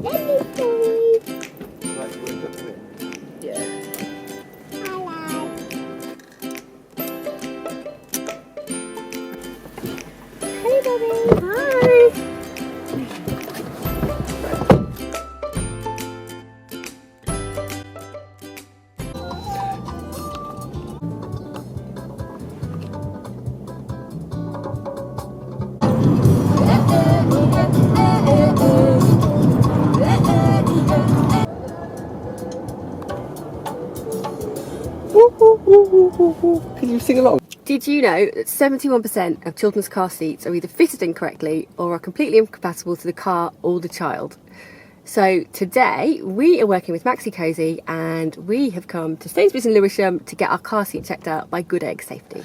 Let me see. Right, we'll go to it. Yeah. Hello. Hey, Bobby. Hi. Can you sing along? Did you know that 71% of children's car seats are either fitted incorrectly or are completely incompatible to the car or the child? So today we are working with Maxi-Cosi and we have come to Sainsbury's in Lewisham to get our car seat checked out by Good Egg Safety.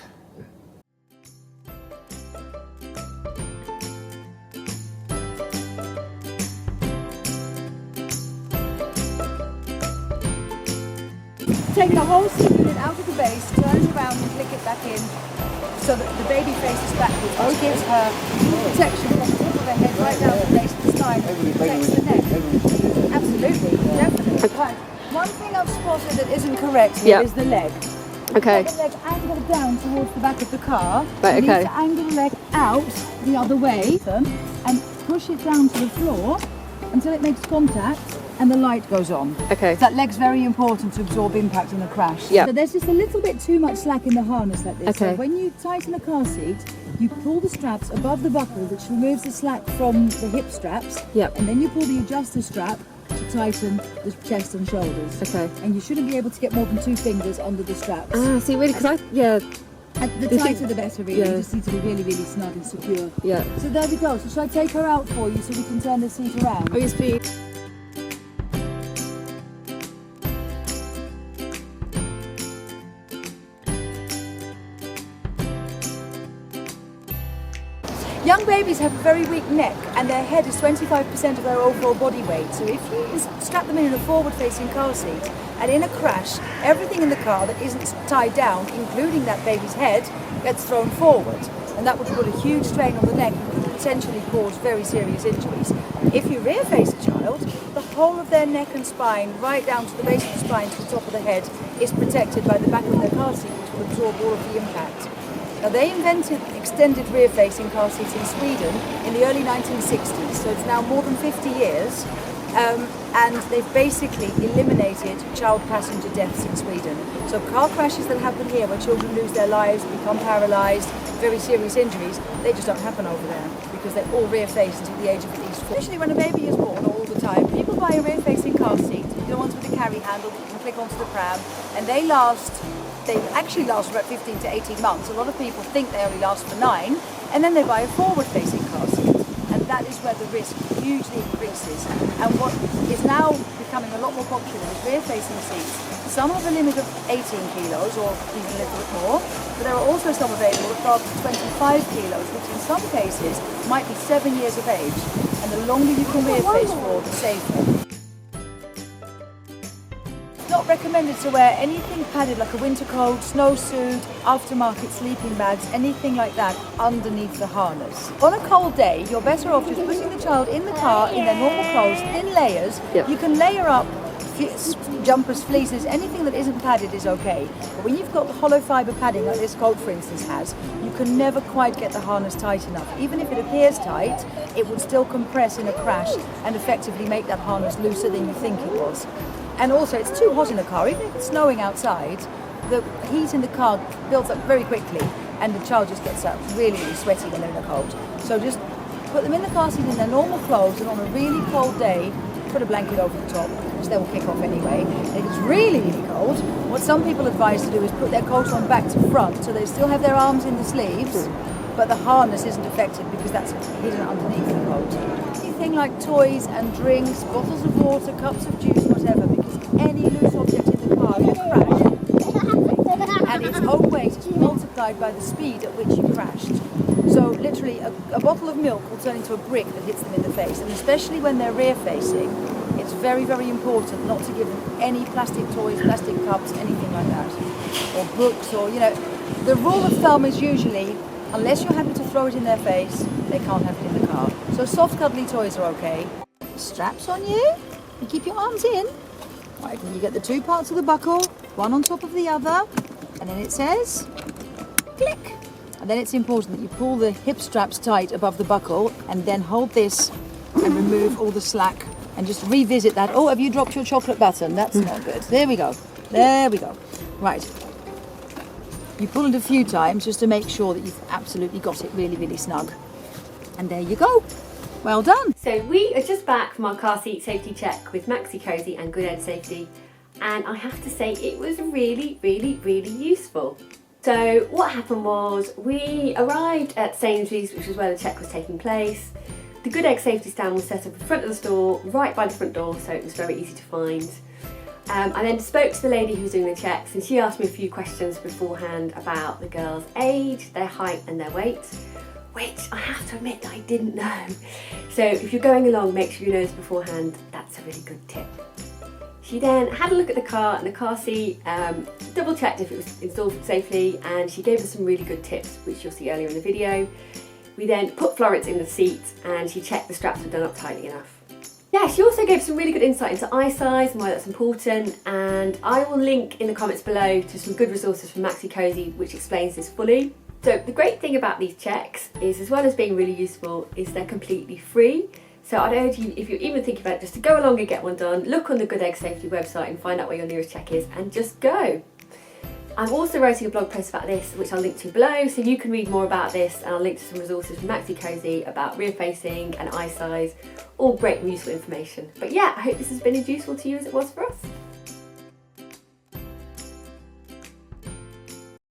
Take the whole seat unit out of the base, turn it around and click it back in so that the baby faces backwards, which gives her protection from the top of her head right down to the base of the spine, and protects the neck. Absolutely, definitely. Right. One thing I've spotted that isn't correct here is the leg. Okay. Get the leg angled down towards the back of the car. Right, you okay. need to angle the leg out the other way and push it down to the floor until it makes contact and the light goes on. Okay. That leg's very important to absorb impact in a crash. Yeah. So there's just a little bit too much slack in the harness like this. Okay. So when you tighten a car seat, you pull the straps above the buckle, which removes the slack from the hip straps. Yep. And then you pull the adjuster strap to tighten the chest and shoulders. Okay. And you shouldn't be able to get more than 2 fingers under the straps. Ah, see, really, because The tighter the better, really. Yeah. You just need to be really, really snug and secure. yeah. So there we go. So shall I take her out for you so we can turn the seat around? Oh, yes, please. Young babies have a very weak neck and their head is 25% of their overall body weight. So if you strap them in a forward-facing car seat and in a crash, everything in the car that isn't tied down, including that baby's head, gets thrown forward. And that would put a huge strain on the neck and could potentially cause very serious injuries. If you rear-face a child, the whole of their neck and spine, right down to the base of the spine to the top of the head, is protected by the back of their car seat, which will absorb all of the impact. Now, they invented extended rear-facing car seats in Sweden in the early 1960s, so it's now more than 50 years, and they've basically eliminated child passenger deaths in Sweden. So car crashes that happen here where children lose their lives, become paralysed, very serious injuries, they just don't happen over there because they're all rear-faced until the age of at least 4. Especially when a baby is born all the time, people buy a rear-facing car seat, the ones with the carry handle that you can click onto the pram, and they actually last for about 15 to 18 months. A lot of people think they only last for 9, and then they buy a forward-facing car seat, and that is where the risk hugely increases. And what is now becoming a lot more popular is rear-facing seats. Some have a limit of 18 kilos, or even a little bit more, but there are also some available that start at 25 kilos, which in some cases might be 7 years of age. And the longer you can rear-face for, the safer. Not recommended to wear anything padded like a winter coat, snowsuit, aftermarket sleeping bags, anything like that underneath the harness. On a cold day, you're better off just putting the child in the car in their normal clothes, thin layers. Yep. You can layer up jumpers, fleeces, anything that isn't padded is okay. But when you've got the hollow fibre padding like this coat for instance has, you can never quite get the harness tight enough. Even if it appears tight, it would still compress in a crash and effectively make that harness looser than you think it was. And also, it's too hot in the car. Even if it's snowing outside, the heat in the car builds up very quickly and the child just gets really, really sweaty when they're in the cold. So just put them in the car seat in their normal clothes, and on a really cold day, put a blanket over the top, which they will kick off anyway. And if it's really, really cold, what some people advise to do is put their coat on back to front so they still have their arms in the sleeves, but the harness isn't affected because that's hidden underneath the coat. Anything like toys and drinks, bottles of water, cups of juice, whatever, because any loose object in the car in a crash, and its own weight is multiplied by the speed at which you crashed. So literally a bottle of milk will turn into a brick that hits them in the face, and especially when they're rear facing, it's very, very important not to give them any plastic toys, plastic cups, anything like that, or books, or the rule of thumb is usually, unless you're happy to throw it in their face, they can't have it in the car. So soft cuddly toys are okay. straps on you. You keep your arms in. Right, and you get the two parts of the buckle, one on top of the other, and then it says, click. And then it's important that you pull the hip straps tight above the buckle and then hold this and remove all the slack and just revisit that. Oh, have you dropped your chocolate button? That's not good. There we go. There we go. Right. You pull it a few times just to make sure that you've absolutely got it really, really snug. And there you go. Well done. So we are just back from our car seat safety check with Maxi-Cosi and Good Egg Safety, and I have to say it was really, really, really useful. So what happened was we arrived at Sainsbury's, which was where the check was taking place. The Good Egg Safety stand was set up in front of the store, right by the front door, so it was very easy to find. I then spoke to the lady who was doing the checks, and she asked me a few questions beforehand about the girls' age, their height and their weight, which I have to admit that I didn't know. So if you're going along, make sure you know this beforehand. That's a really good tip. She then had a look at the car and the car seat, double checked if it was installed safely, and she gave us some really good tips, which you'll see earlier in the video. We then put Florence in the seat and she checked the straps were done up tightly enough. Yeah, she also gave some really good insight into eye size and why that's important, and I will link in the comments below to some good resources from Maxi-Cosi which explains this fully. So the great thing about these checks is, as well as being really useful, is they're completely free. So I'd urge you, if you're even thinking about it, just to go along and get one done, look on the Good Egg Safety website and find out where your nearest check is and just go. I'm also writing a blog post about this, which I'll link to below, so you can read more about this, and I'll link to some resources from Maxi-Cosi about rear facing and eye size, all great and useful information. But yeah, I hope this has been as useful to you as it was for us.